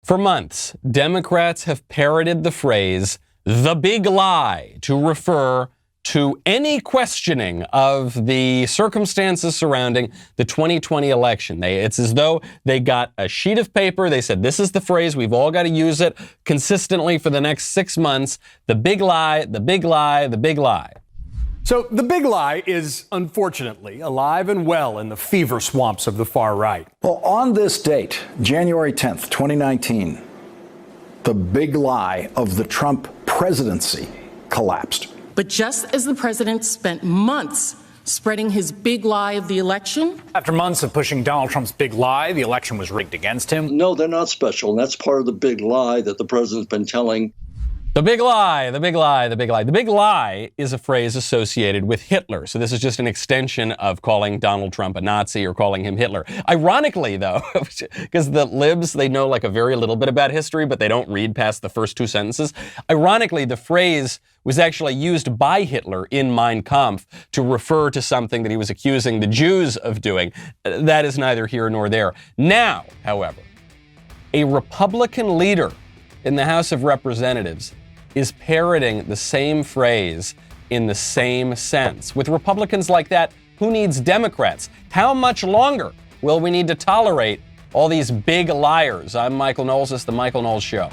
For months, Democrats have parroted the phrase, the big lie, to refer to any questioning of the circumstances surrounding the 2020 election. It's as though they got a sheet of paper. They said, this is the phrase. We've all got to use it consistently for the next 6 months. The big lie, the big lie, the big lie. So the big lie is, unfortunately, alive and well in the fever swamps of the far right. Well, on this date, January 10th, 2019, the big lie of the Trump presidency collapsed. But just as the president spent months spreading his big lie of the election. After months of pushing Donald Trump's big lie, the election was rigged against him. No, they're not special. And that's part of the big lie that the president's been telling. The big lie, the big lie, the big lie. The big lie is a phrase associated with Hitler. So this is just an extension of calling Donald Trump a Nazi or calling him Hitler. Ironically, though, because the libs, they know like a very little bit about history, but they don't read past the first 2 sentences. Ironically, the phrase was actually used by Hitler in Mein Kampf to refer to something that he was accusing the Jews of doing. That is neither here nor there. Now, however, a Republican leader in the House of Representatives is parroting the same phrase in the same sense. With Republicans like that, who needs Democrats? How much longer will we need to tolerate all these big liars? I'm Michael Knowles. This is The Michael Knowles Show.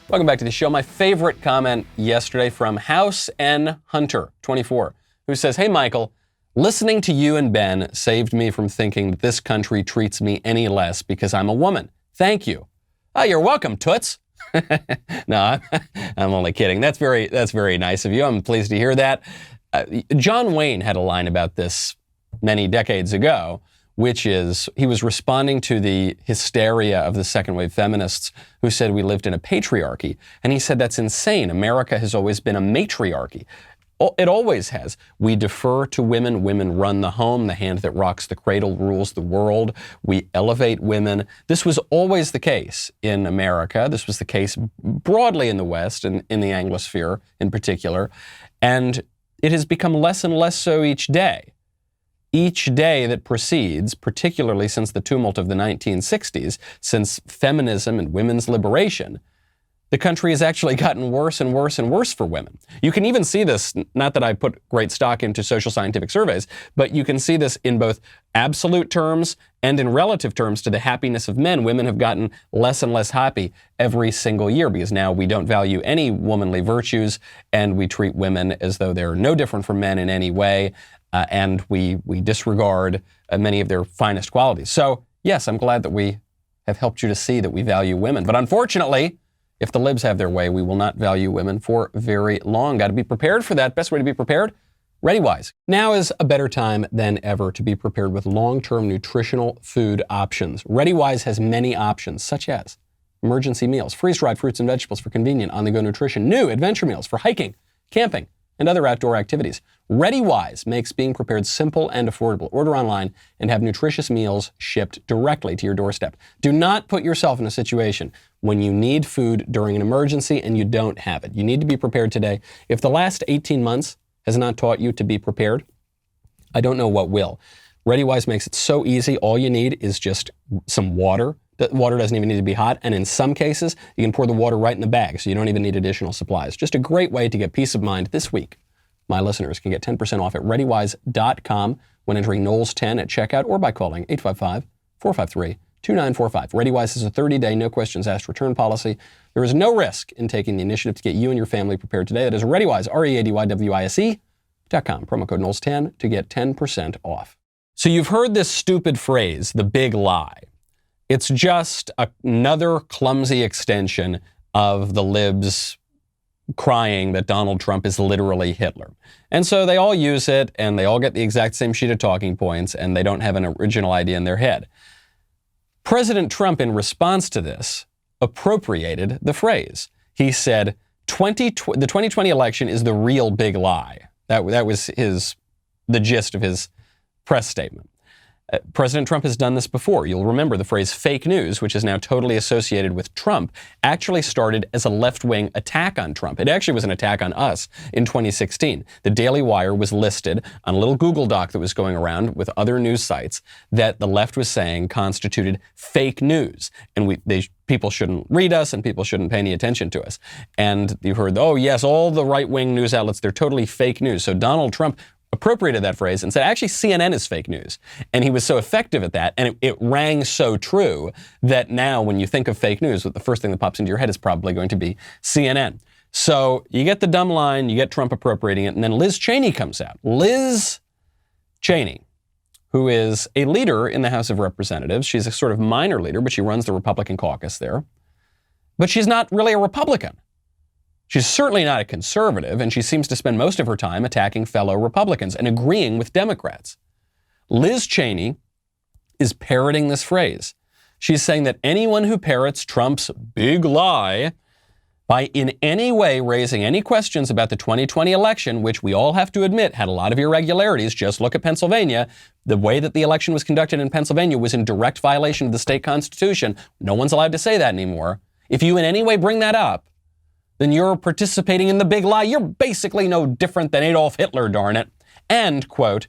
Welcome back to the show. My favorite comment yesterday from House N. Hunter, 24, who says, "Hey, Michael, listening to you and Ben saved me from thinking that this country treats me any less because I'm a woman. Thank you." Oh, you're welcome, Toots. No, I'm only kidding. That's very nice of you. I'm pleased to hear that. John Wayne had a line about this many decades ago, which is he was responding to the hysteria of the second wave feminists who said we lived in a patriarchy. And he said, that's insane. America has always been a matriarchy. It always has. We defer to women. Women run the home. The hand that rocks the cradle rules the world. We elevate women. This was always the case in America. This was the case broadly in the West and in the Anglosphere in particular. And it has become less and less so each day. Each day that proceeds, particularly since the tumult of the 1960s, since feminism and women's liberation, the country has actually gotten worse and worse and worse for women. You can even see this, not that I put great stock into social scientific surveys, but you can see this in both absolute terms and in relative terms to the happiness of men. Women have gotten less and less happy every single year because now we don't value any womanly virtues and we treat women as though they're no different from men in any way, and we disregard many of their finest qualities. So, yes, I'm glad that we have helped you to see that we value women. But unfortunately, if the libs have their way, we will not value women for very long. Got to be prepared for that. Best way to be prepared? ReadyWise. Now is a better time than ever to be prepared with long-term nutritional food options. ReadyWise has many options, such as emergency meals, freeze-dried fruits and vegetables for convenient on-the-go nutrition, new adventure meals for hiking, camping, and other outdoor activities. ReadyWise makes being prepared simple and affordable. Order online and have nutritious meals shipped directly to your doorstep. Do not put yourself in a situation when you need food during an emergency and you don't have it. You need to be prepared today. If the last 18 months has not taught you to be prepared, I don't know what will. ReadyWise makes it so easy. All you need is just some water. The water doesn't even need to be hot. And in some cases, you can pour the water right in the bag, so you don't even need additional supplies. Just a great way to get peace of mind this week. My listeners can get 10% off at ReadyWise.com when entering Knowles10 at checkout or by calling 855-453-2945. ReadyWise has a 30-day, no questions asked return policy. There is no risk in taking the initiative to get you and your family prepared today. That is ReadyWise, ReadyWise.com. Promo code Knowles10 to get 10% off. So you've heard this stupid phrase, the big lie. It's just another clumsy extension of the libs crying that Donald Trump is literally Hitler. And so they all use it, and they all get the exact same sheet of talking points, and they don't have an original idea in their head. President Trump, in response to this, appropriated the phrase. He said, the 2020 election is the real big lie. That was the gist of his press statement. President Trump has done this before. You'll remember the phrase fake news, which is now totally associated with Trump, actually started as a left-wing attack on Trump. It actually was an attack on us in 2016. The Daily Wire was listed on a little Google Doc that was going around with other news sites that the left was saying constituted fake news. And people shouldn't read us and people shouldn't pay any attention to us. And you heard, oh yes, all the right-wing news outlets, they're totally fake news. So Donald Trump appropriated that phrase and said, actually, CNN is fake news. And he was so effective at that, and it rang so true that now when you think of fake news, the first thing that pops into your head is probably going to be CNN. So you get the dumb line, you get Trump appropriating it, and then Liz Cheney comes out. Liz Cheney, who is a leader in the House of Representatives. She's a sort of minor leader, but she runs the Republican caucus there. But she's not really a Republican. She's certainly not a conservative, and she seems to spend most of her time attacking fellow Republicans and agreeing with Democrats. Liz Cheney is parroting this phrase. She's saying that anyone who parrots Trump's big lie by in any way raising any questions about the 2020 election, which we all have to admit had a lot of irregularities, just look at Pennsylvania. The way that the election was conducted in Pennsylvania was in direct violation of the state constitution. No one's allowed to say that anymore. If you in any way bring that up, then you're participating in the big lie. You're basically no different than Adolf Hitler, darn it. And, quote,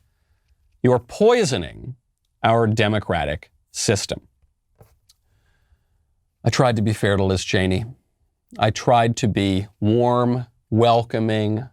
you're poisoning our democratic system. I tried to be fair to Liz Cheney. I tried to be warm, welcoming,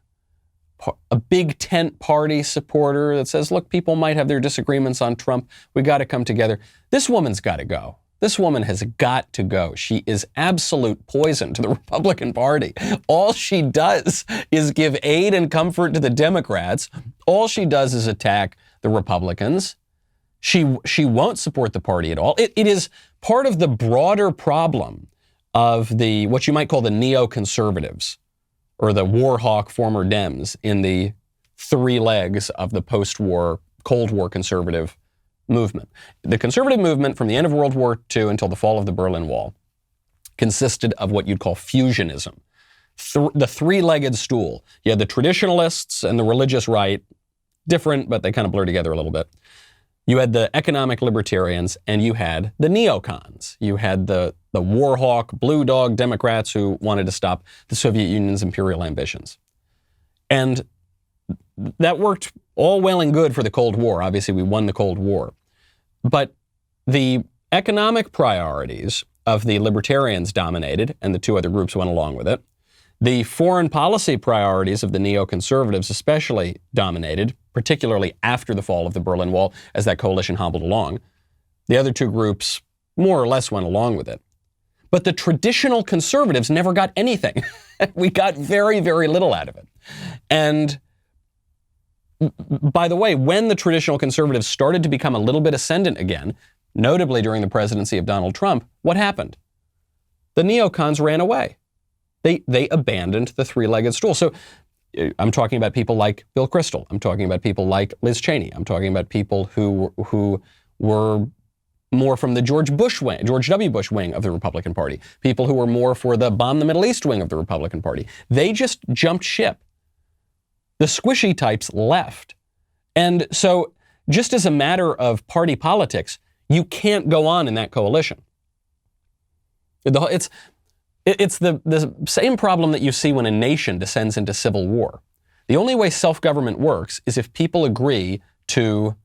a big tent party supporter that says, look, people might have their disagreements on Trump. We got to come together. This woman's got to go. This woman has got to go. She is absolute poison to the Republican Party. All she does is give aid and comfort to the Democrats. All she does is attack the Republicans. She won't support the party at all. It is part of the broader problem of what you might call the neoconservatives or the war hawk former Dems in the three legs of the post-war, Cold War conservative movement. The conservative movement from the end of World War II until the fall of the Berlin Wall consisted of what you'd call fusionism. The three-legged stool. You had the traditionalists and the religious right, different, but they kind of blur together a little bit. You had the economic libertarians, and you had the neocons. You had the war hawk, blue dog Democrats who wanted to stop the Soviet Union's imperial ambitions. And that worked all well and good for the Cold War. Obviously, we won the Cold War. But the economic priorities of the libertarians dominated, and the two other groups went along with it. The foreign policy priorities of the neoconservatives especially dominated, particularly after the fall of the Berlin Wall, as that coalition hobbled along. The other two groups more or less went along with it. But the traditional conservatives never got anything. We got very, very little out of it. And by the way, when the traditional conservatives started to become a little bit ascendant again, notably during the presidency of Donald Trump, what happened? The neocons ran away. They abandoned the three-legged stool. So I'm talking about people like Bill Kristol. I'm talking about people like Liz Cheney. I'm talking about people who were more from the George W. Bush wing of the Republican Party. People who were more for the bomb the Middle East wing of the Republican Party. They just jumped ship. The squishy types left. And so just as a matter of party politics, you can't go on in that coalition. It's the same problem that you see when a nation descends into civil war. The only way self-government works is if people agree to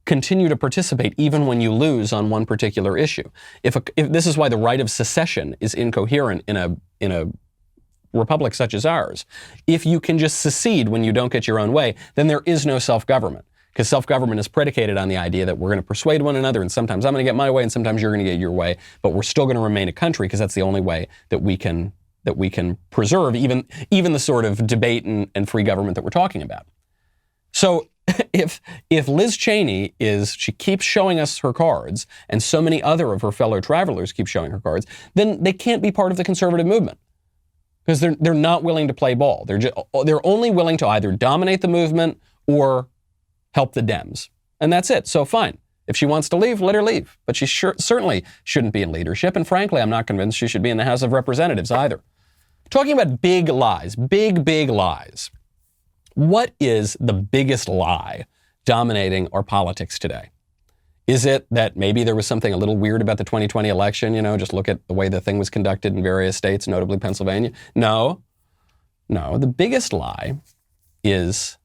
continue to participate even when you lose on one particular issue. If this is why the right of secession is incoherent in a republic such as ours. If you can just secede when you don't get your own way, then there is no self-government. Because self-government is predicated on the idea that we're going to persuade one another, and sometimes I'm going to get my way and sometimes you're going to get your way, but we're still going to remain a country because that's the only way that we can preserve even the sort of debate and free government that we're talking about. So if Liz Cheney she keeps showing us her cards, and so many other of her fellow travelers keep showing her cards, then they can't be part of the conservative movement. Because they're not willing to play ball. They're only willing to either dominate the movement or help the Dems. And that's it. So fine. If she wants to leave, let her leave. But she certainly shouldn't be in leadership. And frankly, I'm not convinced she should be in the House of Representatives either. Talking about big lies, big lies. What is the biggest lie dominating our politics today? Is it that maybe there was something a little weird about the 2020 election? Just look at the way the thing was conducted in various states, notably Pennsylvania. No. The biggest lie is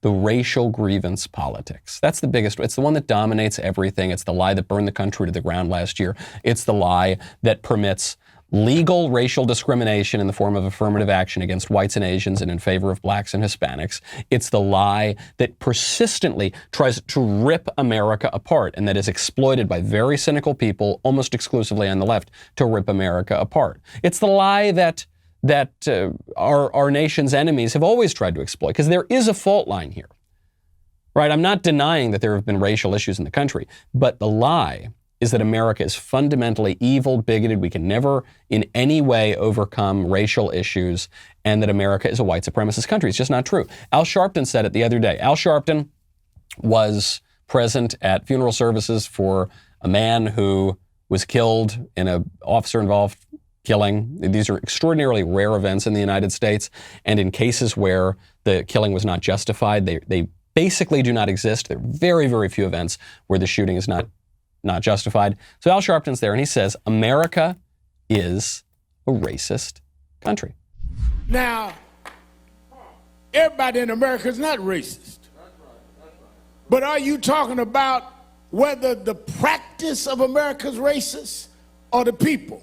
the racial grievance politics. That's the biggest. It's the one that dominates everything. It's the lie that burned the country to the ground last year. It's the lie that permits legal racial discrimination in the form of affirmative action against whites and Asians and in favor of blacks and Hispanics. It's the lie that persistently tries to rip America apart and that is exploited by very cynical people, almost exclusively on the left, to rip America apart. It's the lie that our nation's enemies have always tried to exploit, because there is a fault line here, right? I'm not denying that there have been racial issues in the country, but the lie is that America is fundamentally evil, bigoted. We can never in any way overcome racial issues, and that America is a white supremacist country. It's just not true. Al Sharpton said it the other day. Al Sharpton was present at funeral services for a man who was killed in an officer-involved killing. These are extraordinarily rare events in the United States, and in cases where the killing was not justified, they basically do not exist. There are very, very few events where the shooting is not justified. So Al Sharpton's there, and he says, America is a racist country. Now, everybody in America is not racist. But are you talking about whether the practice of America is racist or the people?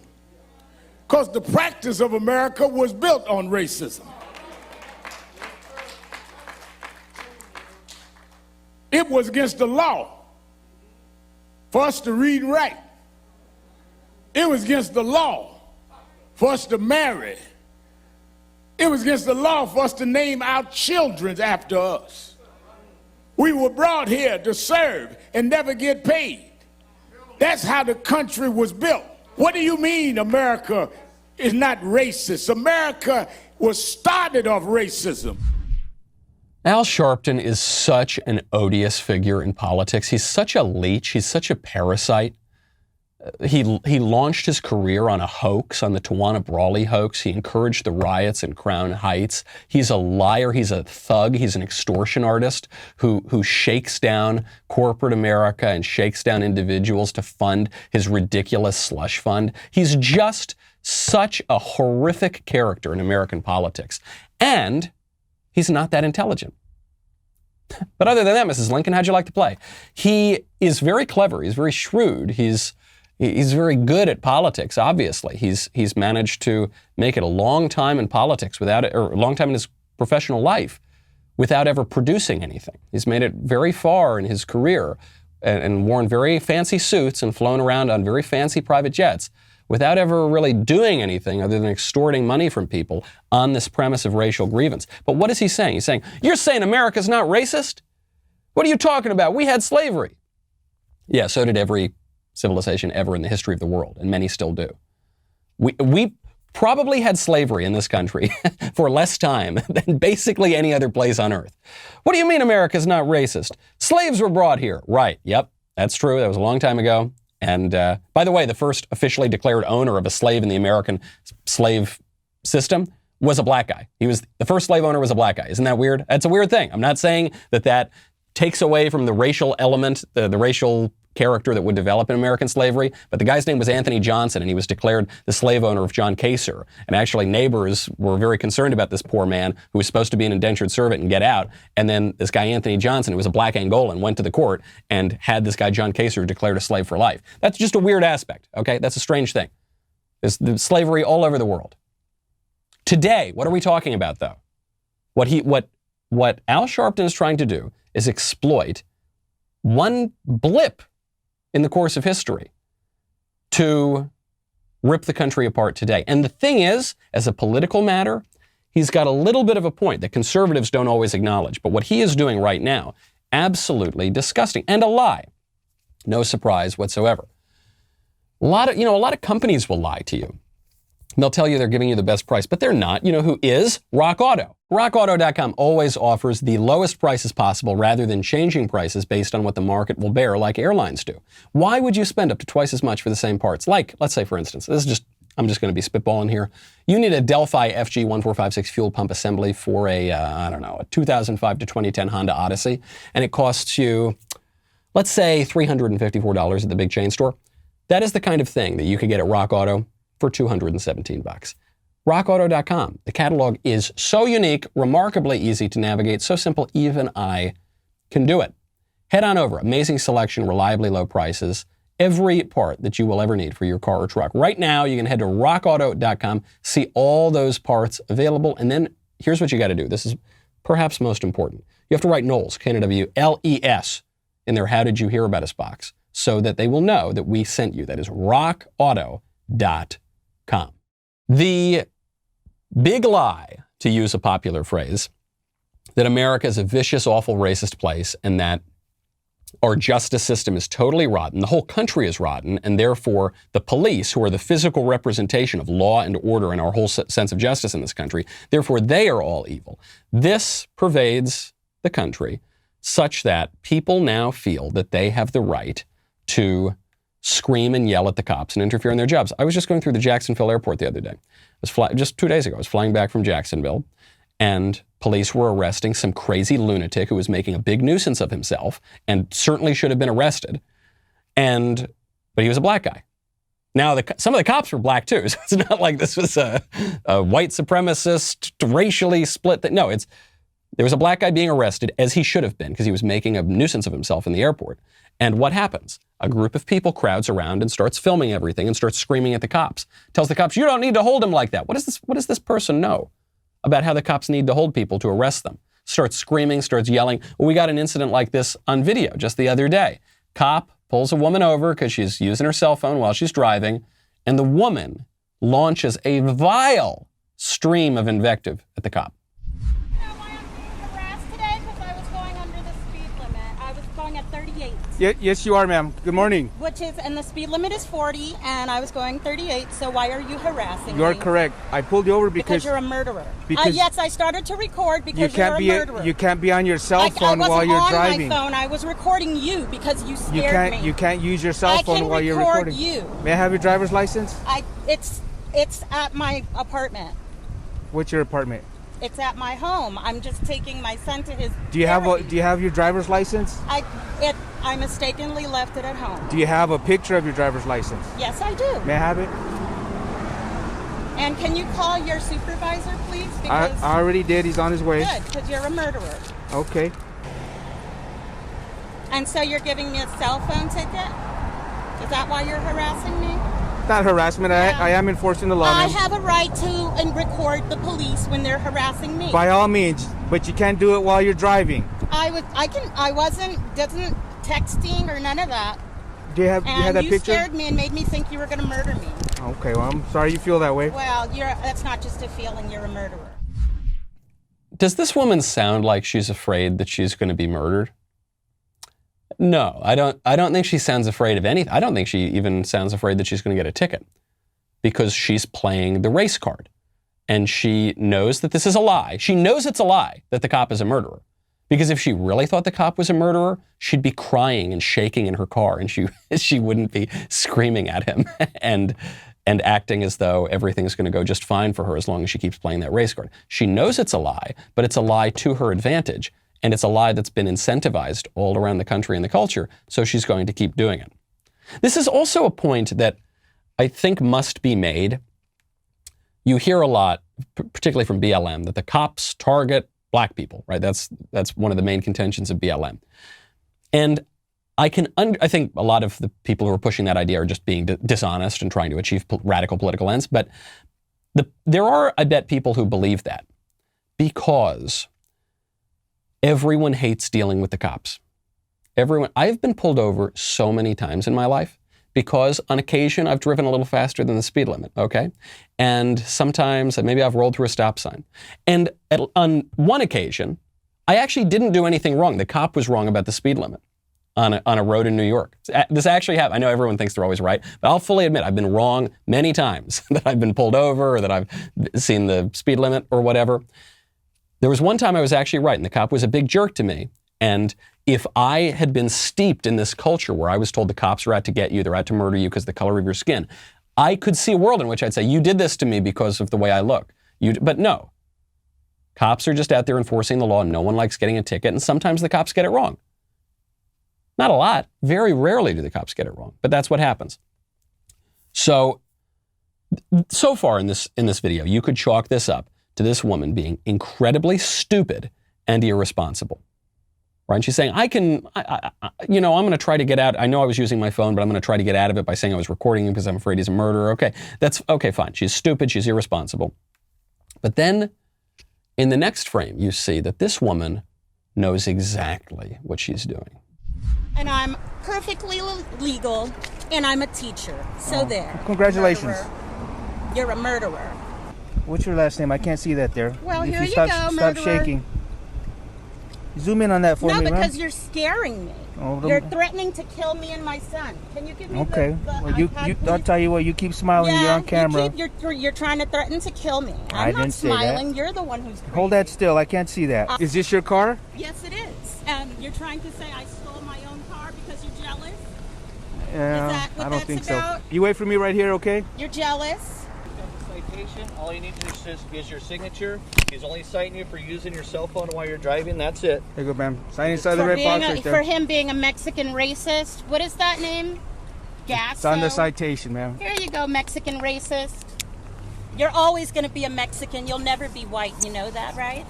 Because the practice of America was built on racism. It was against the law for us to read and write. It was against the law for us to marry. It was against the law for us to name our children after us. We were brought here to serve and never get paid. That's how the country was built. What do you mean America is not racist? America was started off racism. Al Sharpton is such an odious figure in politics. He's such a leech. He's such a parasite. He launched his career on a hoax, on the Tawana Brawley hoax. He encouraged the riots in Crown Heights. He's a liar. He's a thug. He's an extortion artist who shakes down corporate America and shakes down individuals to fund his ridiculous slush fund. He's just such a horrific character in American politics. And he's not that intelligent. But other than that, Mrs. Lincoln, how'd you like to play? He is very clever. He's very shrewd. He's very good at politics, obviously. He's managed to make it a long time in politics or a long time in his professional life without ever producing anything. He's made it very far in his career and worn very fancy suits and flown around on very fancy private jets without ever really doing anything other than extorting money from people on this premise of racial grievance. But what is he saying? He's saying, you're saying America's not racist? What are you talking about? We had slavery. Yeah, so did every civilization ever in the history of the world, and many still do. We probably had slavery in this country for less time than basically any other place on earth. What do you mean America's not racist? Slaves were brought here. Right, yep, that's true. That was a long time ago. And by the way, the first officially declared owner of a slave in the American slave system was a black guy. The first slave owner was a black guy. Isn't that weird? That's a weird thing. I'm not saying that takes away from the racial element, the racial character that would develop in American slavery, but the guy's name was Anthony Johnson, and he was declared the slave owner of John Kaser. And actually, neighbors were very concerned about this poor man who was supposed to be an indentured servant and get out. And then this guy Anthony Johnson, who was a black Angolan, went to the court and had this guy John Kaser declared a slave for life. That's just a weird aspect, okay? That's a strange thing. There's slavery all over the world. Today, what are we talking about, though? What Al Sharpton is trying to do is exploit one blip in the course of history to rip the country apart today. And the thing is, as a political matter, he's got a little bit of a point that conservatives don't always acknowledge. But what he is doing right now, absolutely disgusting and a lie. No surprise whatsoever. A lot of companies will lie to you. They'll tell you they're giving you the best price, but they're not. You know who is? Rock Auto. RockAuto.com always offers the lowest prices possible rather than changing prices based on what the market will bear like airlines do. Why would you spend up to twice as much for the same parts? Like, let's say for instance, I'm just going to be spitballing here. You need a Delphi FG1456 fuel pump assembly for a 2005 to 2010 Honda Odyssey, and it costs you, let's say $354 at the big chain store. That is the kind of thing that you could get at Rock Auto for $217. RockAuto.com. The catalog is so unique, remarkably easy to navigate, so simple even I can do it. Head on over. Amazing selection, reliably low prices, every part that you will ever need for your car or truck. Right now, you can head to RockAuto.com, see all those parts available, and then here's what you got to do. This is perhaps most important. You have to write Knowles, Knowles, in their How Did You Hear About Us box, so that they will know that we sent you. That is RockAuto.com. The big lie, to use a popular phrase, that America is a vicious, awful, racist place and that our justice system is totally rotten, the whole country is rotten, and therefore the police, who are the physical representation of law and order and our whole sense of justice in this country, therefore they are all evil. This pervades the country such that people now feel that they have the right to scream and yell at the cops and interfere in their jobs. I was just going through the Jacksonville airport the other day. Just 2 days ago, I was flying back from Jacksonville, and police were arresting some crazy lunatic who was making a big nuisance of himself and certainly should have been arrested. But he was a black guy. Now, some of the cops were black too, so it's not like this was a white supremacist, racially split thing. No, there was a black guy being arrested, as he should have been, because he was making a nuisance of himself in the airport. And what happens? A group of people crowds around and starts filming everything and starts screaming at the cops. Tells the cops, you don't need to hold him like that. What does this person know about how the cops need to hold people to arrest them? Starts screaming, starts yelling. Well, we got an incident like this on video just the other day. Cop pulls a woman over because she's using her cell phone while she's driving, and the woman launches a vile stream of invective at the cop. At 38. Yes, you are, ma'am. Good morning. And the speed limit is 40, and I was going 38, so why are you harassing me? You are correct. I pulled you over because you're a murderer. Yes, I started to record because you're a murderer. You can't be on your cell phone while you're driving. I wasn't on my phone. I was recording you because you scared me. You can't use your cell phone while you're recording. I can record you. May I have your driver's license? It's at my apartment. What's your apartment? It's at my home. I'm just taking my son to his Do you have your driver's license? I mistakenly left it at home. Do you have a picture of your driver's license? Yes, I do. May I have it? And can you call your supervisor, please? I already did. He's on his way. Good, because you're a murderer. Okay. And so you're giving me a cell phone ticket? Is that why you're harassing me? Not harassment. Yeah. I am enforcing the law. I have a right to record the police when they're harassing me. By all means, but you can't do it while you're driving. I wasn't texting or none of that. Do you have that picture? You scared me and made me think you were going to murder me. Okay, well, I'm sorry you feel that way. Well, that's not just a feeling. You're a murderer. Does this woman sound like she's afraid that she's going to be murdered? No, I don't think she sounds afraid of anything. I don't think she even sounds afraid that she's going to get a ticket, because she's playing the race card. And she knows that this is a lie. She knows it's a lie that the cop is a murderer. Because if she really thought the cop was a murderer, she'd be crying and shaking in her car, and she wouldn't be screaming at him and acting as though everything's going to go just fine for her as long as she keeps playing that race card. She knows it's a lie, but it's a lie to her advantage. And it's a lie that's been incentivized all around the country and the culture, so she's going to keep doing it. This is also a point that I think must be made. You hear a lot, particularly from BLM, that the cops target black people, right? That's one of the main contentions of BLM. And I think a lot of the people who are pushing that idea are just being dishonest and trying to achieve radical political ends. But there are, I bet, people who believe that because everyone hates dealing with the cops. I've been pulled over so many times in my life because on occasion I've driven a little faster than the speed limit, okay? And sometimes maybe I've rolled through a stop sign. And on one occasion, I actually didn't do anything wrong. The cop was wrong about the speed limit on a road in New York. This actually happened. I know everyone thinks they're always right, but I'll fully admit I've been wrong many times that I've been pulled over or that I've seen the speed limit or whatever. There was one time I was actually right, and the cop was a big jerk to me. And if I had been steeped in this culture where I was told the cops are out to get you, they're out to murder you because of the color of your skin, I could see a world in which I'd say, you did this to me because of the way I look. But no. Cops are just out there enforcing the law, and no one likes getting a ticket, and sometimes the cops get it wrong. Not a lot. Very rarely do the cops get it wrong, but that's what happens. So far in this video, you could chalk this up to this woman being incredibly stupid and irresponsible. Right? And she's saying, I'm going to try to get out. I know I was using my phone, but I'm going to try to get out of it by saying I was recording him because I'm afraid he's a murderer. Okay, that's okay, fine. She's stupid. She's irresponsible. But then in the next frame, you see that this woman knows exactly what she's doing. And I'm perfectly legal, and I'm a teacher. So there. Congratulations. Murderer. You're a murderer. What's your last name? I can't see that there. Well, if here you stop, go, Stop murderer. shaking. Zoom in on that for no, me, right? because you're scaring me. Oh, You're threatening to kill me and my son. Can you give me okay. the Well, iPad, I'll please? tell you what, you keep smiling, you're on camera. You're trying to threaten to kill me. I I'm not didn't say that. smiling. You're the one who's crazy. Hold that still, I can't see that. Is this your car? Yes, it is. And you're trying to say I stole my own car because you're jealous? Yeah, Is that what I don't that's think about? so. You wait for me right here, okay? You're jealous? Citation. All you need to do is your signature. He's only citing you for using your cell phone while you're driving. That's it. There you go, ma'am. Sign inside the red box right there. For him being a Mexican racist. What is that name? Gasso. It's on the citation, ma'am. Here you go, Mexican racist. You're always going to be a Mexican. You'll never be white. You know that, right?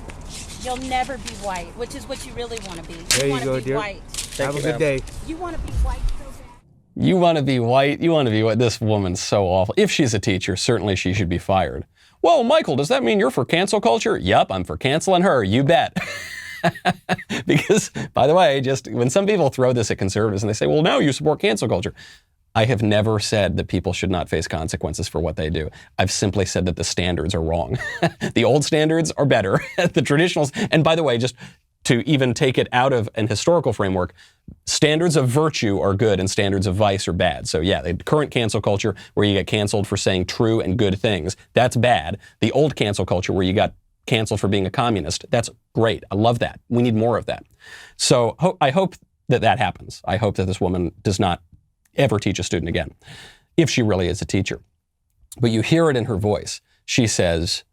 You'll never be white, which is what you really want to be. There you go, be dear. White. Have a good day. You want to be white so bad. You want to be white? You want to be white? This woman's so awful. If she's a teacher, certainly she should be fired. Whoa, Michael, does that mean you're for cancel culture? Yep, I'm for canceling her. You bet. Because, by the way, just when some people throw this at conservatives and they say, well, no, you support cancel culture. I have never said that people should not face consequences for what they do. I've simply said that the standards are wrong. The old standards are better. The traditionals, and by the way, just to even take it out of an historical framework, standards of virtue are good and standards of vice are bad. So yeah, the current cancel culture where you get canceled for saying true and good things, that's bad. The old cancel culture where you got canceled for being a communist, that's great. I love that. We need more of that. So I hope that that happens. I hope that this woman does not ever teach a student again, if she really is a teacher. But you hear it in her voice. She says,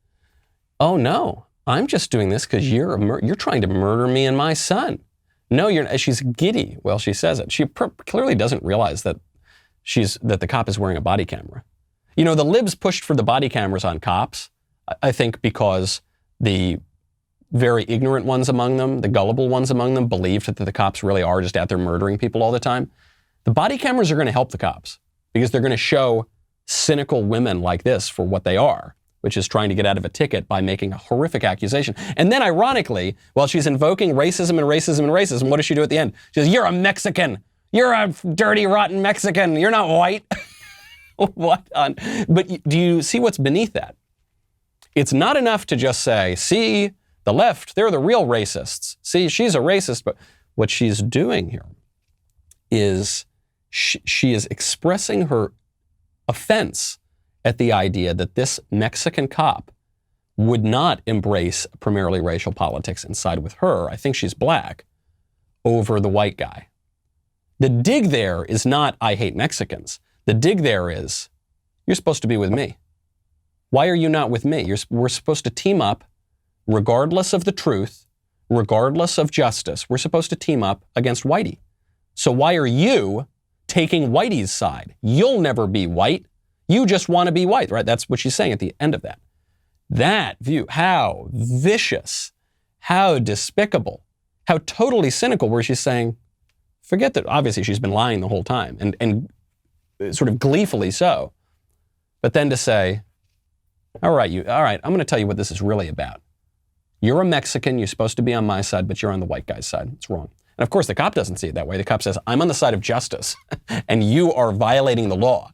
oh no, I'm just doing this because you're trying to murder me and my son. No, she's giddy. Well, she says it. She clearly doesn't realize that the cop is wearing a body camera. You know, the libs pushed for the body cameras on cops, I think because the very ignorant ones among them, the gullible ones among them, believed that the cops really are just out there murdering people all the time. The body cameras are going to help the cops because they're going to show cynical women like this for what they are, which is trying to get out of a ticket by making a horrific accusation. And then ironically, while she's invoking racism and racism and racism, what does she do at the end? She says, you're a Mexican. You're a dirty, rotten Mexican. You're not white. What on? But do you see what's beneath that? It's not enough to just say, see, the left, they're the real racists. See, she's a racist. But what she's doing here is she is expressing her offense at the idea that this Mexican cop would not embrace primarily racial politics and side with her, I think she's black, over the white guy. The dig there is not, I hate Mexicans. The dig there is, you're supposed to be with me. Why are you not with me? We're supposed to team up regardless of the truth, regardless of justice. We're supposed to team up against Whitey. So why are you taking Whitey's side? You'll never be white. You just want to be white, right? That's what she's saying at the end of that. That view, how vicious, how despicable, how totally cynical, where she's saying, forget that obviously she's been lying the whole time and sort of gleefully so. But then to say, all right, I'm going to tell you what this is really about. You're a Mexican, you're supposed to be on my side, but you're on the white guy's side. It's wrong. And of course, the cop doesn't see it that way. The cop says, I'm on the side of justice, and you are violating the law.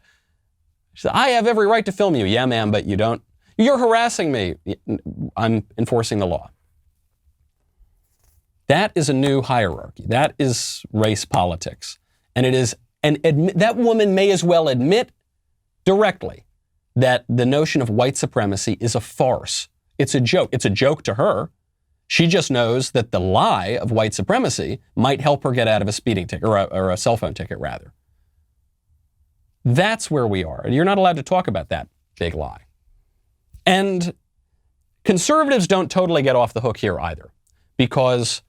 She said, I have every right to film you. Yeah, ma'am, but you don't. You're harassing me. I'm enforcing the law. That is a new hierarchy. That is race politics. And it is, that woman may as well admit directly that the notion of white supremacy is a farce. It's a joke. It's a joke to her. She just knows that the lie of white supremacy might help her get out of a speeding ticket, or a cell phone ticket, rather. That's where we are. And you're not allowed to talk about that big lie. And conservatives don't totally get off the hook here either, because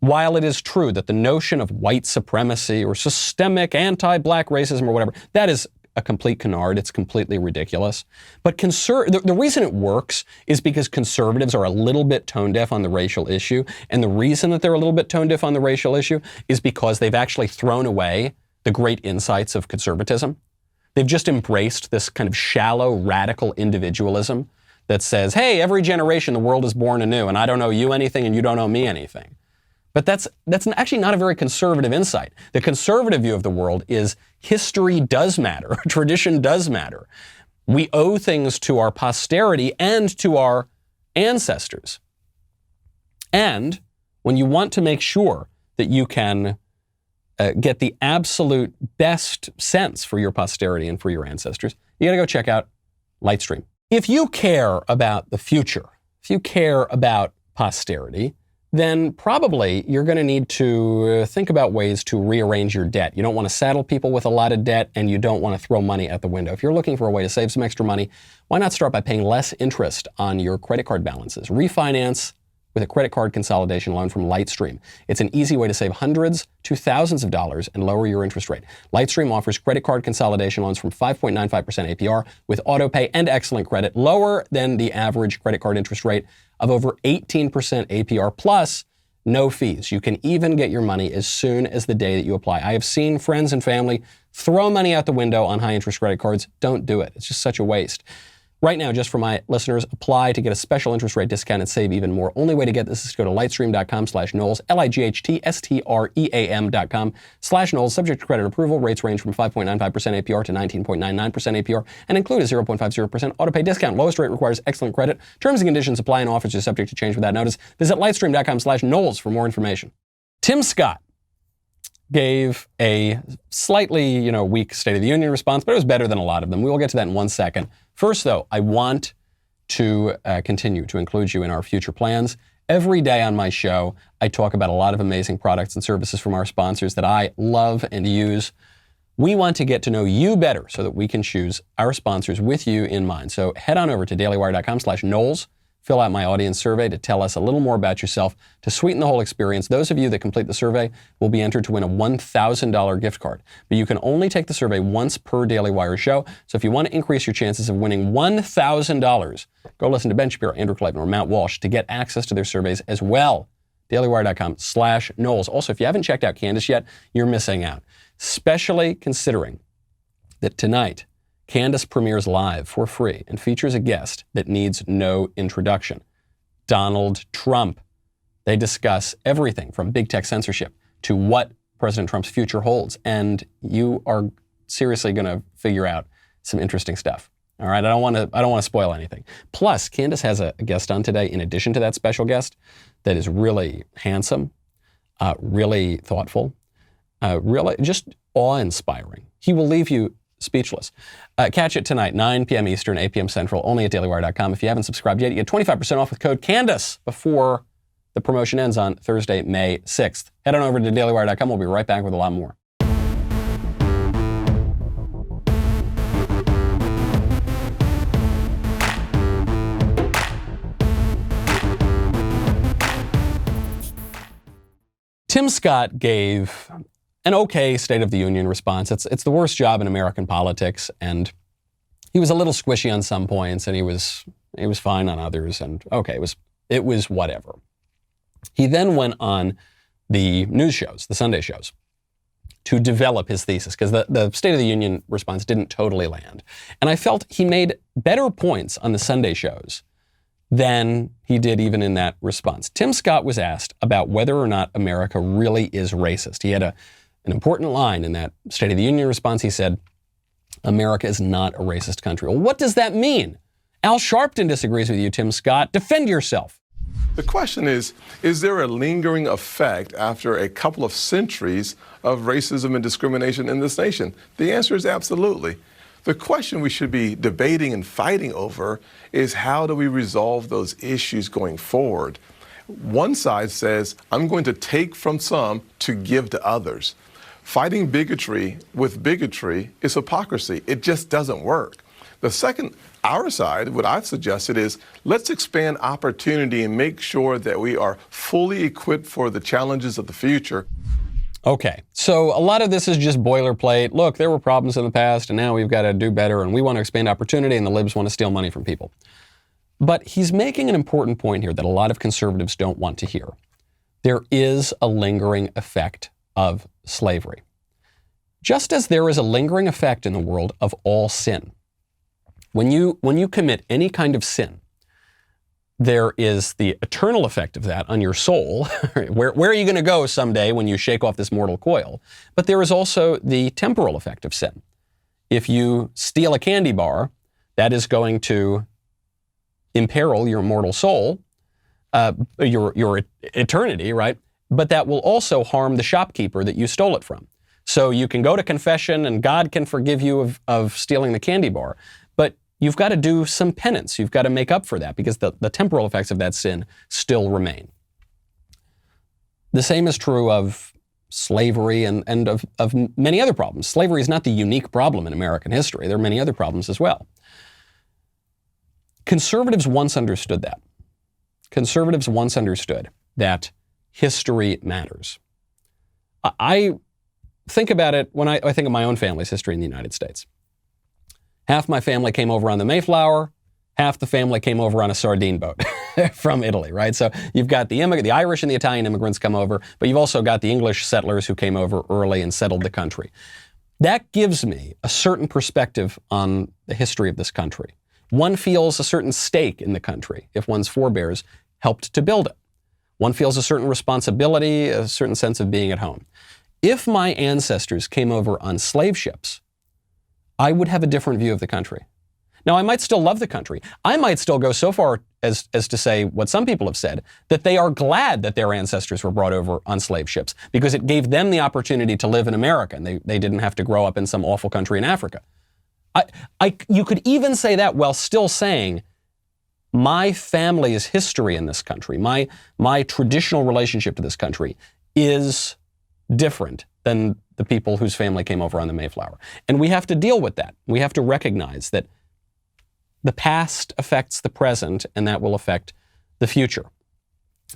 while it is true that the notion of white supremacy or systemic anti-black racism or whatever, that is a complete canard. It's completely ridiculous. But the reason it works is because conservatives are a little bit tone deaf on the racial issue. And the reason that they're a little bit tone deaf on the racial issue is because they've actually thrown away the great insights of conservatism. They've just embraced this kind of shallow, radical individualism that says, hey, every generation the world is born anew, and I don't owe you anything and you don't owe me anything. But that's actually not a very conservative insight. The conservative view of the world is history does matter, tradition does matter. We owe things to our posterity and to our ancestors. And when you want to make sure that you can get the absolute best sense for your posterity and for your ancestors, you got to go check out Lightstream. If you care about the future, if you care about posterity, then probably you're going to need to think about ways to rearrange your debt. You don't want to saddle people with a lot of debt, and you don't want to throw money out the window. If you're looking for a way to save some extra money, why not start by paying less interest on your credit card balances? Refinance with a credit card consolidation loan from Lightstream. It's an easy way to save hundreds to thousands of dollars and lower your interest rate. Lightstream offers credit card consolidation loans from 5.95% APR with auto pay and excellent credit, lower than the average credit card interest rate of over 18% APR, plus no fees. You can even get your money as soon as the day that you apply. I have seen friends and family throw money out the window on high interest credit cards. Don't do it. It's just such a waste. Right now, just for my listeners, apply to get a special interest rate discount and save even more. Only way to get this is to go to lightstream.com/Knowles, LIGHTSTREAM.com/Knowles. Subject to credit approval. Rates range from 5.95% APR to 19.99% APR and include a 0.50% autopay discount. Lowest rate requires excellent credit. Terms and conditions apply, and offers are subject to change without notice. Visit lightstream.com/Knowles for more information. Tim Scott gave a slightly, weak State of the Union response, but it was better than a lot of them. We will get to that in 1 second. First, though, I want to continue to include you in our future plans. Every day on my show, I talk about a lot of amazing products and services from our sponsors that I love and use. We want to get to know you better so that we can choose our sponsors with you in mind. So head on over to dailywire.com/Knowles. Fill out my audience survey to tell us a little more about yourself to sweeten the whole experience. Those of you that complete the survey will be entered to win a $1,000 gift card. But you can only take the survey once per Daily Wire show. So if you want to increase your chances of winning $1,000, go listen to Ben Shapiro, Andrew Clayton, or Matt Walsh to get access to their surveys as well. dailywire.com/Knowles. Also, if you haven't checked out Candace yet, you're missing out. Especially considering that tonight, Candace premieres live for free and features a guest that needs no introduction, Donald Trump. They discuss everything from big tech censorship to what President Trump's future holds. And you are seriously going to figure out some interesting stuff. All right, I don't want to spoil anything. Plus, Candace has a guest on today, in addition to that special guest, that is really handsome, really thoughtful, really just awe-inspiring. He will leave you speechless. Catch it tonight, 9 p.m. Eastern, 8 p.m. Central, only at dailywire.com. If you haven't subscribed yet, you get 25% off with code CANDACE before the promotion ends on Thursday, May 6th. Head on over to dailywire.com. We'll be right back with a lot more. Tim Scott gave an okay State of the Union response. It's the worst job in American politics, and he was a little squishy on some points, and he was fine on others, and okay, it was whatever. He then went on the news shows, the Sunday shows, to develop his thesis, because the State of the Union response didn't totally land. And I felt he made better points on the Sunday shows than he did even in that response. Tim Scott was asked about whether or not America really is racist. He had an important line in that State of the Union response. He said, America is not a racist country. Well, what does that mean? Al Sharpton disagrees with you, Tim Scott. Defend yourself. The question is there a lingering effect after a couple of centuries of racism and discrimination in this nation? The answer is absolutely. The question we should be debating and fighting over is how do we resolve those issues going forward? One side says, I'm going to take from some to give to others. Fighting bigotry with bigotry is hypocrisy. It just doesn't work. The second, our side, what I've suggested is let's expand opportunity and make sure that we are fully equipped for the challenges of the future. Okay, so a lot of this is just boilerplate. Look, there were problems in the past, and now we've got to do better, and we want to expand opportunity, and the libs want to steal money from people. But he's making an important point here that a lot of conservatives don't want to hear. There is a lingering effect of slavery. Just as there is a lingering effect in the world of all sin. When you commit any kind of sin, there is the eternal effect of that on your soul. Where are you going to go someday when you shake off this mortal coil? But there is also the temporal effect of sin. If you steal a candy bar, that is going to imperil your mortal soul, your eternity, right? But that will also harm the shopkeeper that you stole it from. So you can go to confession and God can forgive you of stealing the candy bar. But you've got to do some penance. You've got to make up for that because the temporal effects of that sin still remain. The same is true of slavery and of many other problems. Slavery is not the unique problem in American history. There are many other problems as well. Conservatives once understood that. Conservatives once understood that history matters. I think about it when I think of my own family's history in the United States. Half my family came over on the Mayflower, half the family came over on a sardine boat from Italy, right? So you've got the Irish and the Italian immigrants come over, but you've also got the English settlers who came over early and settled the country. That gives me a certain perspective on the history of this country. One feels a certain stake in the country if one's forebears helped to build it. One feels a certain responsibility, a certain sense of being at home. If my ancestors came over on slave ships, I would have a different view of the country. Now, I might still love the country. I might still go so far as to say what some people have said, that they are glad that their ancestors were brought over on slave ships because it gave them the opportunity to live in America and they didn't have to grow up in some awful country in Africa. You could even say that while still saying my family's history in this country, my traditional relationship to this country is different than the people whose family came over on the Mayflower. And we have to deal with that. We have to recognize that the past affects the present and that will affect the future.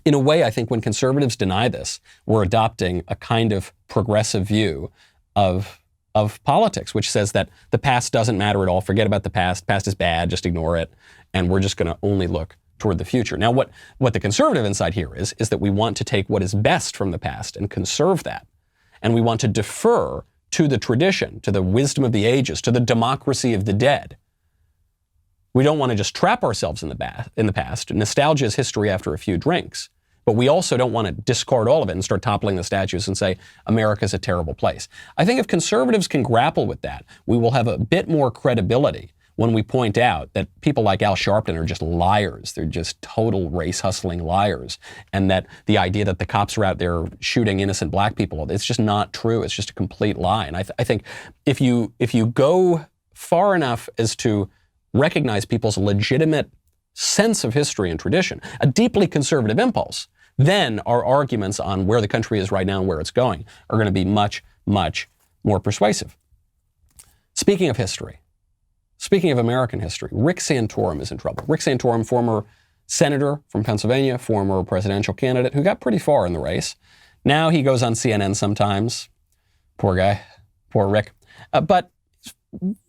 In a way, I think when conservatives deny this, we're adopting a kind of progressive view of politics, which says that the past doesn't matter at all. Forget about the past. Past is bad. Just ignore it. And we're just going to only look toward the future. Now, what the conservative insight here is that we want to take what is best from the past and conserve that. And we want to defer to the tradition, to the wisdom of the ages, to the democracy of the dead. We don't want to just trap ourselves in the past. Nostalgia is history after a few drinks. But we also don't want to discard all of it and start toppling the statues and say, America's a terrible place. I think if conservatives can grapple with that, we will have a bit more credibility when we point out that people like Al Sharpton are just liars. They're just total race-hustling liars. And that the idea that the cops are out there shooting innocent black people, it's just not true. It's just a complete lie. And I think if you go far enough as to recognize people's legitimate sense of history and tradition, a deeply conservative impulse, then our arguments on where the country is right now and where it's going are going to be much, much more persuasive. Speaking of history, speaking of American history, Rick Santorum is in trouble. Rick Santorum, former senator from Pennsylvania, former presidential candidate who got pretty far in the race. Now he goes on CNN sometimes. Poor guy. Poor Rick. But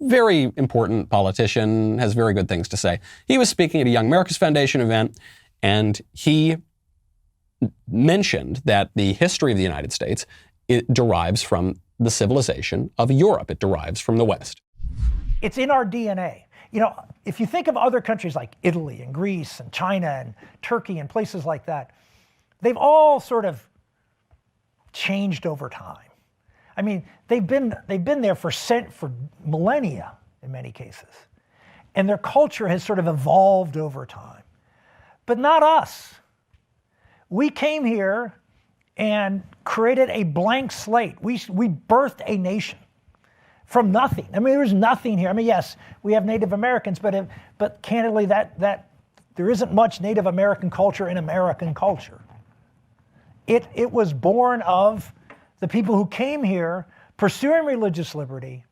very important politician, has very good things to say. He was speaking at a Young America's Foundation event, and he mentioned that the history of the United States, it derives from the civilization of Europe. It derives from the West. It's in our DNA. You know, if you think of other countries like Italy and Greece and China and Turkey and places like that, they've all sort of changed over time. I mean, they've been there for millennia in many cases. And their culture has sort of evolved over time. But not us. We came here and created a blank slate. We birthed a nation from nothing. I mean, there was nothing here. I mean, yes, we have Native Americans, but candidly, that there isn't much Native American culture in American culture. It was born of the people who came here pursuing religious liberty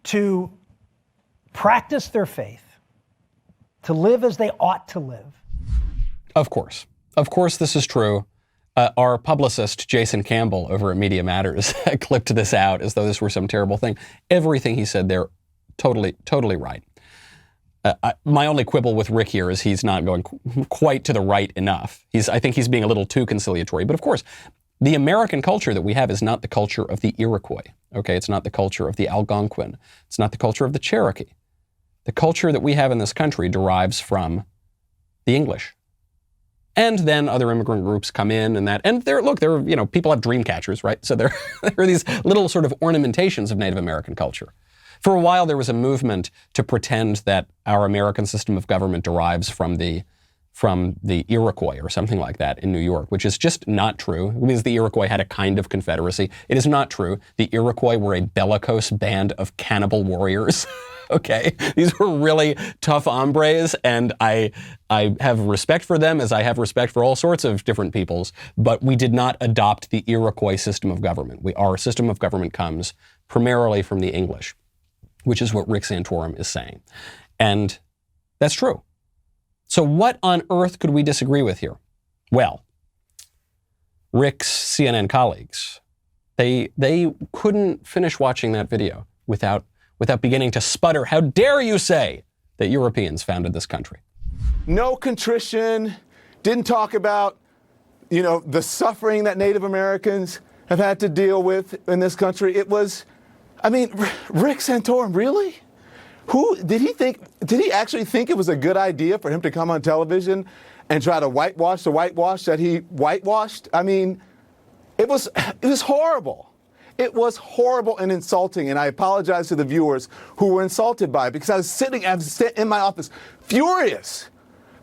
to practice their faith, to live as they ought to live. Of course. Of course this is true. Our publicist, Jason Campbell, over at Media Matters, clipped this out as though this were some terrible thing. Everything he said there, totally right. My only quibble with Rick here is he's not going quite to the right enough. I think he's being a little too conciliatory. But of course, the American culture that we have is not the culture of the Iroquois. Okay, it's not the culture of the Algonquin. It's not the culture of the Cherokee. The culture that we have in this country derives from the English. And then other immigrant groups come in and there are, people have dream catchers, right? So there are these little sort of ornamentations of Native American culture. For a while, there was a movement to pretend that our American system of government derives from the Iroquois or something like that in New York, which is just not true, because the Iroquois had a kind of confederacy. It is not true. The Iroquois were a bellicose band of cannibal warriors. Okay, these were really tough hombres, and I have respect for them as I have respect for all sorts of different peoples, but we did not adopt the Iroquois system of government. Our system of government comes primarily from the English, which is what Rick Santorum is saying. And that's true. So what on earth could we disagree with here? Well, Rick's CNN colleagues, they couldn't finish watching that video without beginning to sputter. How dare you say that Europeans founded this country? No contrition, didn't talk about, the suffering that Native Americans have had to deal with in this country. It was, Rick Santorum, really? Did he actually think it was a good idea for him to come on television and try to whitewash the whitewash that he whitewashed? It was horrible. It was horrible and insulting, and I apologize to the viewers who were insulted by it, because I was sitting in my office furious,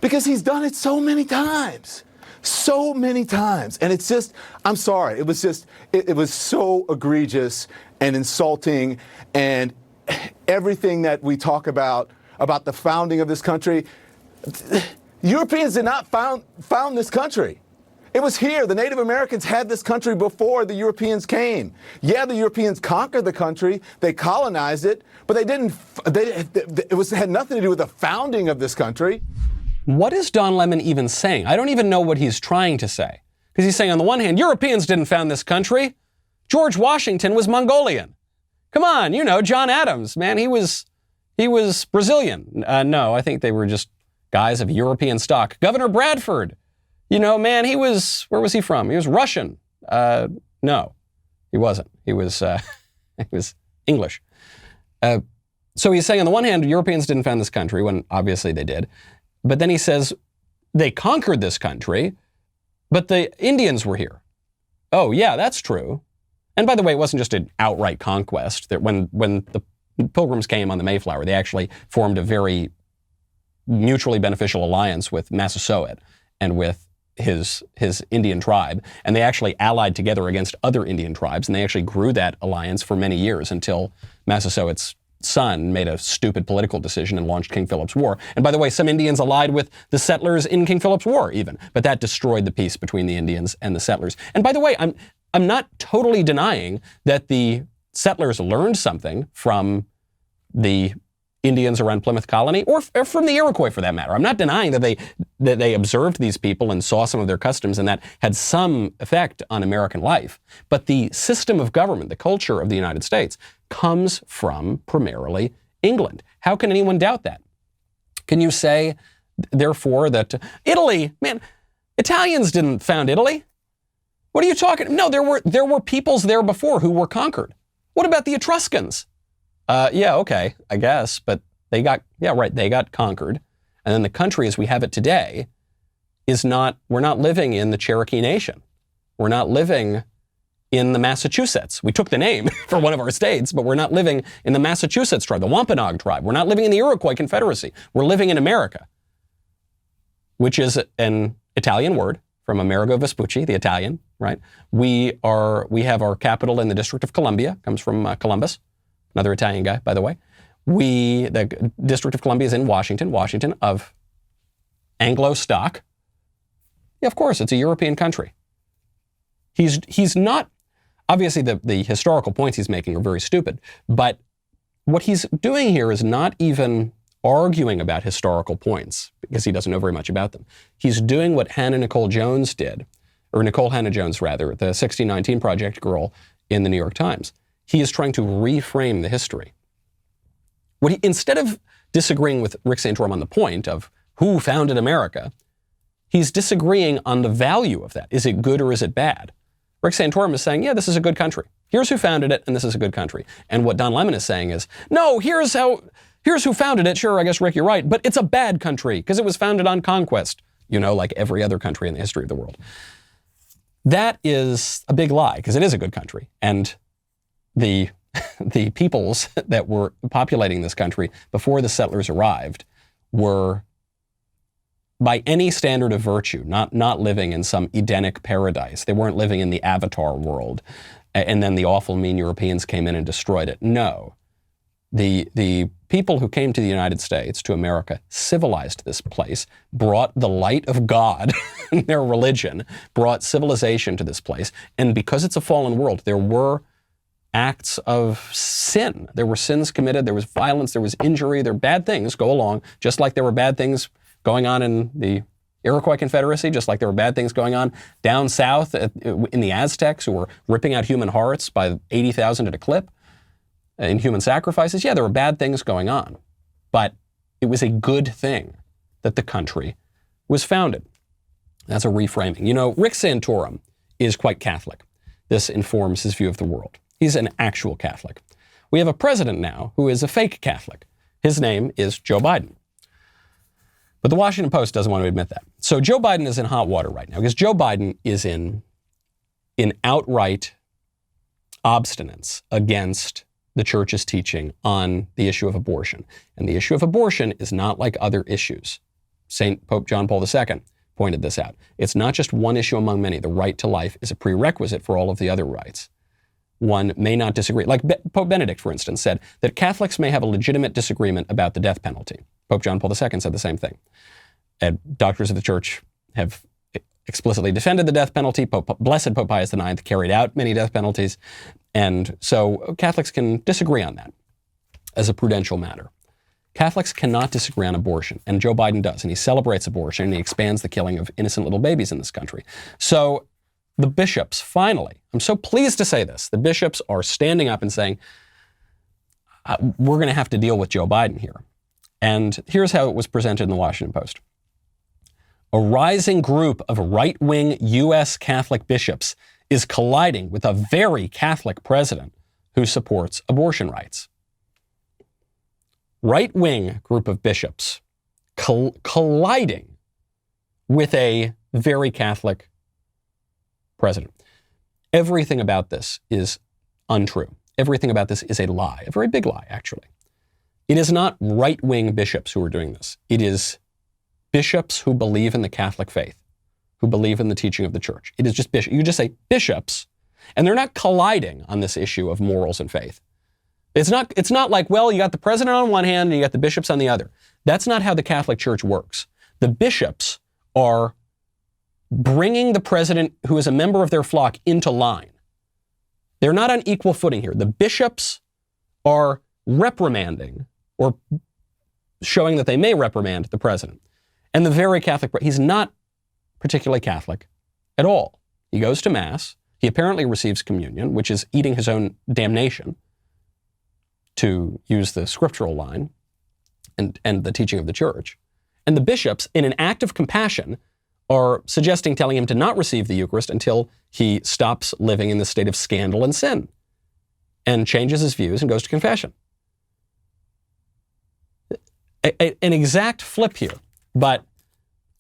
because he's done it so many times. And it's just, I'm sorry, it was so egregious and insulting, and everything that we talk about the founding of this country, Europeans did not found this country. It was here. The Native Americans had this country before the Europeans came. Yeah, the Europeans conquered the country, they colonized it, but they didn't. Had nothing to do with the founding of this country. What is Don Lemon even saying? I don't even know what he's trying to say. Because he's saying, on the one hand, Europeans didn't found this country. George Washington was Mongolian. Come on, John Adams, man, he was Brazilian. No, I think they were just guys of European stock. Governor Bradford, man, where was he from? He was Russian. No, he wasn't. He was English. So he's saying, on the one hand, Europeans didn't found this country, when obviously they did. But then he says they conquered this country, but the Indians were here. Oh, yeah, that's true. And by the way, it wasn't just an outright conquest. That when the Pilgrims came on the Mayflower, they actually formed a very mutually beneficial alliance with Massasoit and with his Indian tribe. And they actually allied together against other Indian tribes. And they actually grew that alliance for many years until Massasoit's son made a stupid political decision and launched King Philip's War. And by the way, some Indians allied with the settlers in King Philip's War even. But that destroyed the peace between the Indians and the settlers. And by the way, I'm not totally denying that the settlers learned something from the Indians around Plymouth Colony, or from the Iroquois for that matter. I'm not denying that they observed these people and saw some of their customs, and that had some effect on American life. But the system of government, the culture of the United States, comes from primarily England. How can anyone doubt that? Can you say, therefore, that Italy, man, Italians didn't found Italy? What are you talking? No, there were peoples there before who were conquered. What about the Etruscans? Yeah, okay, I guess, but they got conquered. And then the country as we have it today we're not living in the Cherokee Nation. We're not living in the Massachusetts. We took the name for one of our states, but we're not living in the Massachusetts tribe, the Wampanoag tribe. We're not living in the Iroquois Confederacy. We're living in America, which is an Italian word from Amerigo Vespucci, the Italian, right? We have our capital in the District of Columbia, comes from Columbus. Another Italian guy, by the way. The District of Columbia is in Washington of Anglo stock. Yeah, of course, it's a European country. He's not, obviously the historical points he's making are very stupid, but what he's doing here is not even arguing about historical points, because he doesn't know very much about them. He's doing what Hannah Nicole Jones did, or Nicole Hannah Jones, rather, the 1619 Project girl in the New York Times. He is trying to reframe the history. Instead of disagreeing with Rick Santorum on the point of who founded America, he's disagreeing on the value of that. Is it good or is it bad? Rick Santorum is saying, yeah, this is a good country. Here's who founded it, and this is a good country. And what Don Lemon is saying is, no, here's who founded it. Sure, I guess, Rick, you're right, but it's a bad country because it was founded on conquest, like every other country in the history of the world. That is a big lie, because it is a good country. And the peoples that were populating this country before the settlers arrived were, by any standard of virtue, not living in some Edenic paradise. They weren't living in the Avatar world, and then the awful, mean Europeans came in and destroyed it. No. The people who came to the United States, to America, civilized this place, brought the light of God in their religion, brought civilization to this place. And because it's a fallen world, there were acts of sin. There were sins committed, there was violence, there was injury, there were bad things go along, just like there were bad things going on in the Iroquois Confederacy, just like there were bad things going on down south in the Aztecs, who were ripping out human hearts by 80,000 at a clip in human sacrifices. Yeah, there were bad things going on, but it was a good thing that the country was founded. That's a reframing. Rick Santorum is quite Catholic. This informs his view of the world. He's an actual Catholic. We have a president now who is a fake Catholic. His name is Joe Biden. But the Washington Post doesn't want to admit that. So Joe Biden is in hot water right now because Joe Biden is in outright obstinance against the church's teaching on the issue of abortion. And the issue of abortion is not like other issues. Pope John Paul II pointed this out. It's not just one issue among many. The right to life is a prerequisite for all of the other rights. One may not disagree. Like Pope Benedict, for instance, said that Catholics may have a legitimate disagreement about the death penalty. Pope John Paul II said the same thing. And doctors of the church have explicitly defended the death penalty. Blessed Pope Pius IX carried out many death penalties. And so Catholics can disagree on that as a prudential matter. Catholics cannot disagree on abortion, and Joe Biden does, and he celebrates abortion, and he expands the killing of innocent little babies in this country. So the bishops, finally, I'm so pleased to say this, the bishops are standing up and saying, we're going to have to deal with Joe Biden here. And here's how it was presented in the Washington Post. A rising group of right-wing U.S. Catholic bishops is colliding with a very Catholic president who supports abortion rights. Right-wing group of bishops colliding with a very Catholic president. Everything about this is untrue. Everything about this is a lie, a very big lie, actually. It is not right-wing bishops who are doing this. It is bishops who believe in the Catholic faith, who believe in the teaching of the church. It is just bishops. You just say bishops, and they're not colliding on this issue of morals and faith. It's not like, well, you got the president on one hand and you got the bishops on the other. That's not how the Catholic Church works. The bishops are bringing the president, who is a member of their flock, into line. They're not on equal footing here. The bishops are reprimanding or showing that they may reprimand the president. And the very Catholic, he's not particularly Catholic at all. He goes to Mass. He apparently receives communion, which is eating his own damnation, to use the scriptural line and the teaching of the church. And the bishops, in an act of compassion, are telling him to not receive the Eucharist until he stops living in the state of scandal and sin and changes his views and goes to confession. An exact flip here, but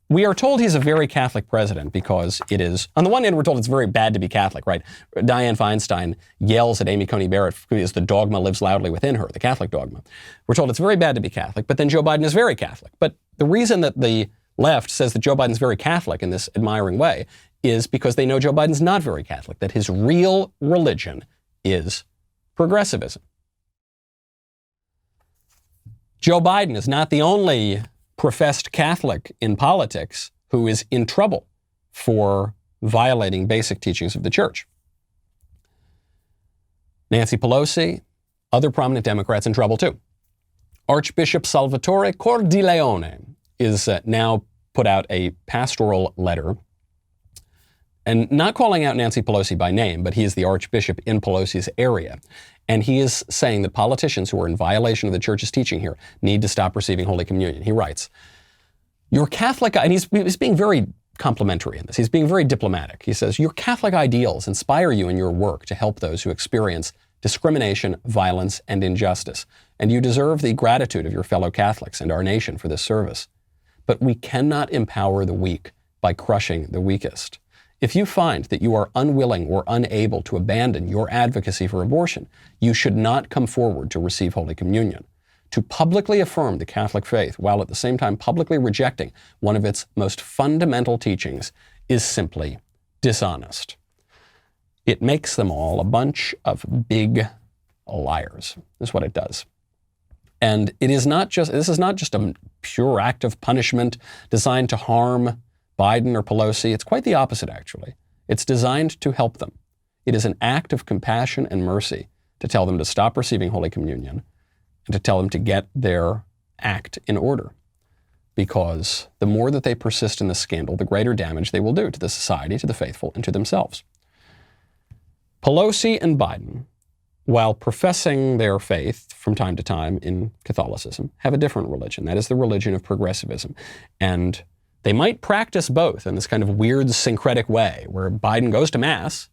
we are told he's a very Catholic president because it is, on the one hand, we're told it's very bad to be Catholic, right? Dianne Feinstein yells at Amy Coney Barrett because the dogma lives loudly within her, the Catholic dogma. We're told it's very bad to be Catholic, but then Joe Biden is very Catholic. But the reason that the left says that Joe Biden's very Catholic in this admiring way is because they know Joe Biden's not very Catholic, that his real religion is progressivism. Joe Biden is not the only professed Catholic in politics who is in trouble for violating basic teachings of the church. Nancy Pelosi Other prominent Democrats in trouble too. Archbishop Salvatore Cordileone is now put out a pastoral letter, and not calling out Nancy Pelosi by name, but he is the archbishop in Pelosi's area. And he is saying that politicians who are in violation of the church's teaching here need to stop receiving Holy Communion. He writes, your Catholic, and he's being very complimentary in this. He's being very diplomatic. He says, your Catholic ideals inspire you in your work to help those who experience discrimination, violence, and injustice. And you deserve the gratitude of your fellow Catholics and our nation for this service. But we cannot empower the weak by crushing the weakest. If you find that you are unwilling or unable to abandon your advocacy for abortion, you should not come forward to receive Holy Communion. To publicly affirm the Catholic faith while at the same time publicly rejecting one of its most fundamental teachings is simply dishonest. It makes them all a bunch of big liars, is what it does. And this is not just a pure act of punishment designed to harm Biden or Pelosi. It's quite the opposite, actually. It's designed to help them. It is an act of compassion and mercy to tell them to stop receiving Holy Communion and to tell them to get their act in order. Because the more that they persist in this scandal, the greater damage they will do to the society, to the faithful, and to themselves. Pelosi and Biden, while professing their faith from time to time in Catholicism, have a different religion. That is the religion of progressivism. And they might practice both in this kind of weird syncretic way where Biden goes to Mass,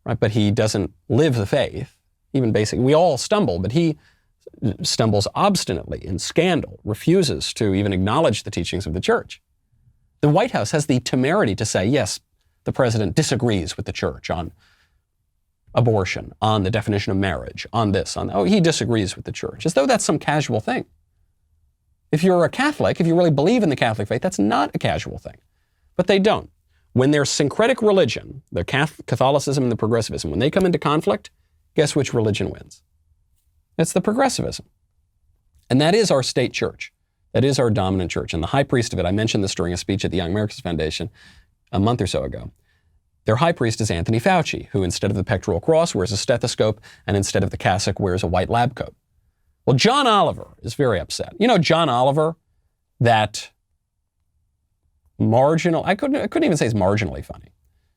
right, but he doesn't live the faith. Even basically, we all stumble, but he stumbles obstinately in scandal, refuses to even acknowledge the teachings of the church. The White House has the temerity to say, yes, the president disagrees with the church on abortion, on the definition of marriage, on this, he disagrees with the church, as though that's some casual thing. If you're a Catholic, if you really believe in the Catholic faith, that's not a casual thing. But they don't. When their syncretic religion, the Catholicism and the progressivism, when they come into conflict, guess which religion wins? It's the progressivism. And that is our state church. That is our dominant church. And the high priest of it, I mentioned this during a speech at the Young America's Foundation a month or so ago. Their high priest is Anthony Fauci, who instead of the pectoral cross wears a stethoscope and instead of the cassock wears a white lab coat. Well, John Oliver is very upset. You know, John Oliver, that marginal, I couldn't even say he's marginally funny.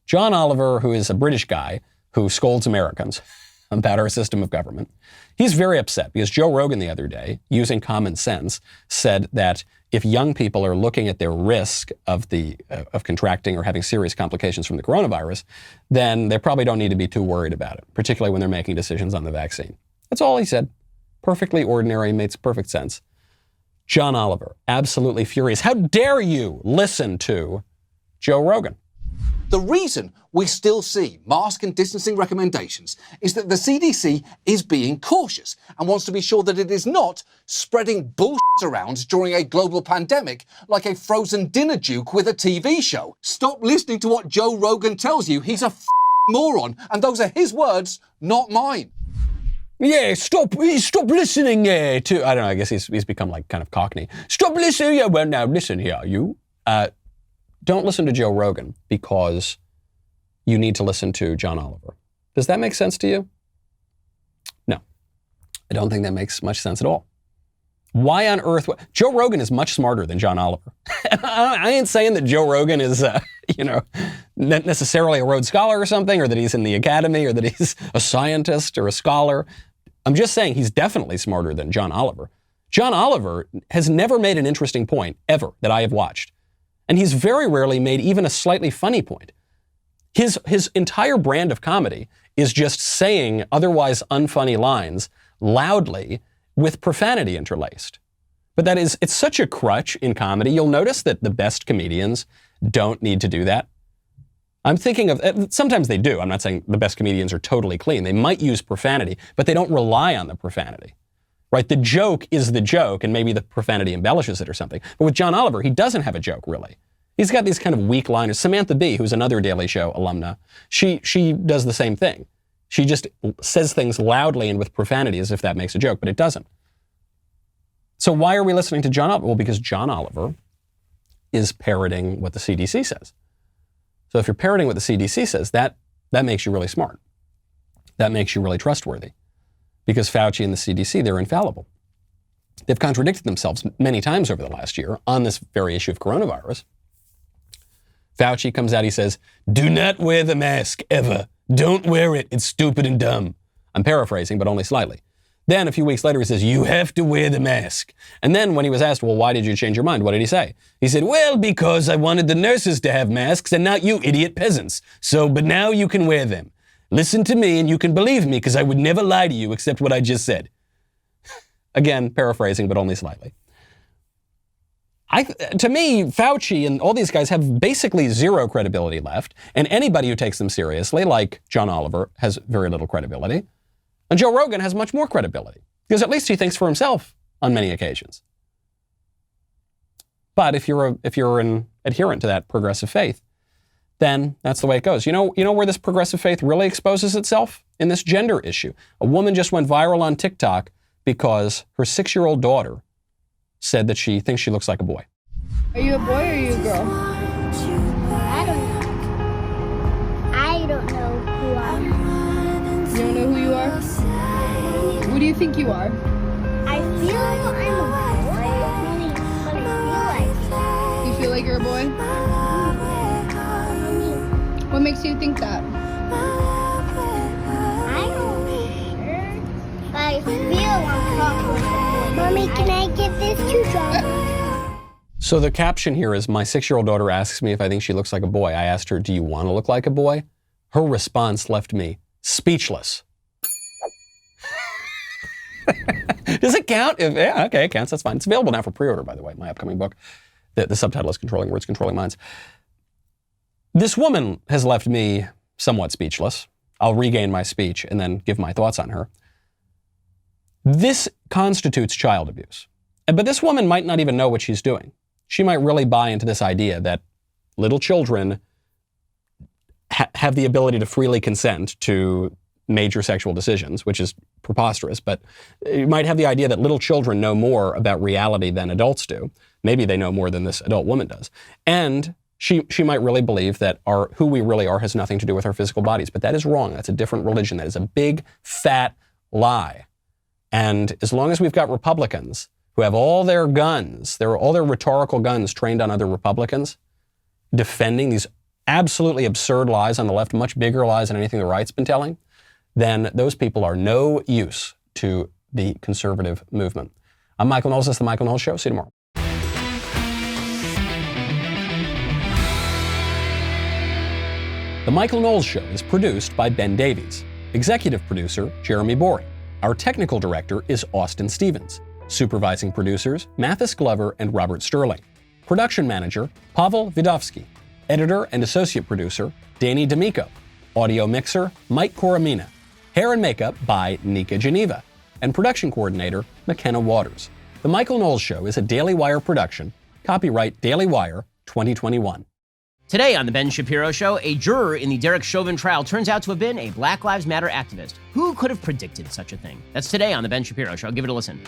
John Oliver, who is a British guy who scolds Americans about our system of government, he's very upset because Joe Rogan the other day, using common sense, said that if young people are looking at their risk of contracting or having serious complications from the coronavirus, then they probably don't need to be too worried about it, particularly when they're making decisions on the vaccine. That's all he said. Perfectly ordinary, makes perfect sense. John Oliver, absolutely furious. How dare you listen to Joe Rogan? The reason we still see mask and distancing recommendations is that the CDC is being cautious and wants to be sure that it is not spreading bullshit around during a global pandemic like a frozen dinner duke with a TV show. Stop listening to what Joe Rogan tells you. He's a moron, and those are his words, not mine. Yeah, stop listening to, I don't know, I guess he's become like kind of Cockney. Stop listening, yeah, well now listen here, you. Don't listen to Joe Rogan because you need to listen to John Oliver. Does that make sense to you? No, I don't think that makes much sense at all. Why on earth? Joe Rogan is much smarter than John Oliver. I ain't saying that Joe Rogan is, not necessarily a Rhodes Scholar or something, or that he's in the academy, or that he's a scientist or a scholar. I'm just saying he's definitely smarter than John Oliver. John Oliver has never made an interesting point, ever, that I have watched. And he's very rarely made even a slightly funny point. His entire brand of comedy is just saying otherwise unfunny lines loudly with profanity interlaced. But it's such a crutch in comedy. You'll notice that the best comedians don't need to do that. I'm thinking of, sometimes they do. I'm not saying the best comedians are totally clean. They might use profanity, but they don't rely on the profanity, right? The joke is the joke, and maybe the profanity embellishes it or something. But with John Oliver, he doesn't have a joke, really. He's got these kind of weak liners. Samantha Bee, who's another Daily Show alumna, she does the same thing. She just says things loudly and with profanity as if that makes a joke, but it doesn't. So why are we listening to John Oliver? Well, because John Oliver is parroting what the CDC says. So if you're parroting what the CDC says, that makes you really smart. That makes you really trustworthy. because Fauci and the CDC, they're infallible. They've contradicted themselves many times over the last year on this very issue of coronavirus. Fauci comes out, he says, "Do not wear the mask, ever. Don't wear it. It's stupid and dumb." I'm paraphrasing, but only slightly. Then a few weeks later, he says, "You have to wear the mask." And then when he was asked, well, why did you change your mind? What did he say? He said, "Well, because I wanted the nurses to have masks and not you idiot peasants. But now you can wear them. Listen to me and you can believe me because I would never lie to you except what I just said." Again, paraphrasing, but only slightly. To me, Fauci and all these guys have basically zero credibility left, and anybody who takes them seriously, like John Oliver, has very little credibility. And Joe Rogan has much more credibility, because at least he thinks for himself on many occasions. But if you're an adherent to that progressive faith, then that's the way it goes. You know where this progressive faith really exposes itself? In this gender issue. A woman just went viral on TikTok because her 6-year-old daughter said that she thinks she looks like a boy. Are you a boy or are you a girl? I don't know who I am. You don't know who you are? What do you think you are? I feel like I'm a boy, but I feel like... You feel like you're a boy? What makes you think that? I don't know. But I feel I'm talking like a boy. Mommy, can I get this to John? So the caption here is, my 6-year-old daughter asks me if I think she looks like a boy. I asked her, "Do you want to look like a boy?" Her response left me speechless. Does it count? Yeah, okay, it counts. That's fine. It's available now for pre-order, by the way, my upcoming book. The subtitle is Controlling Words, Controlling Minds. This woman has left me somewhat speechless. I'll regain my speech and then give my thoughts on her. This constitutes child abuse. But this woman might not even know what she's doing. She might really buy into this idea that little children have the ability to freely consent to major sexual decisions, which is preposterous, but you might have the idea that little children know more about reality than adults do. Maybe they know more than this adult woman does. And she might really believe that who we really are has nothing to do with our physical bodies, but that is wrong. That's a different religion. That is a big, fat lie. And as long as we've got Republicans who have all their guns, all their rhetorical guns trained on other Republicans, defending these absolutely absurd lies on the left, much bigger lies than anything the right's been telling, then those people are no use to the conservative movement. I'm Michael Knowles. This is The Michael Knowles Show. See you tomorrow. The Michael Knowles Show is produced by Ben Davies. Executive producer, Jeremy Boring. Our technical director is Austin Stevens. Supervising producers, Mathis Glover and Robert Sterling. Production manager, Pavel Vidovsky. Editor and associate producer, Danny D'Amico. Audio mixer, Mike Coromina. Hair and makeup by Nika Geneva. And production coordinator, McKenna Waters. The Michael Knowles Show is a Daily Wire production. Copyright Daily Wire 2021. Today on The Ben Shapiro Show, a juror in the Derek Chauvin trial turns out to have been a Black Lives Matter activist. Who could have predicted such a thing? That's today on The Ben Shapiro Show. Give it a listen.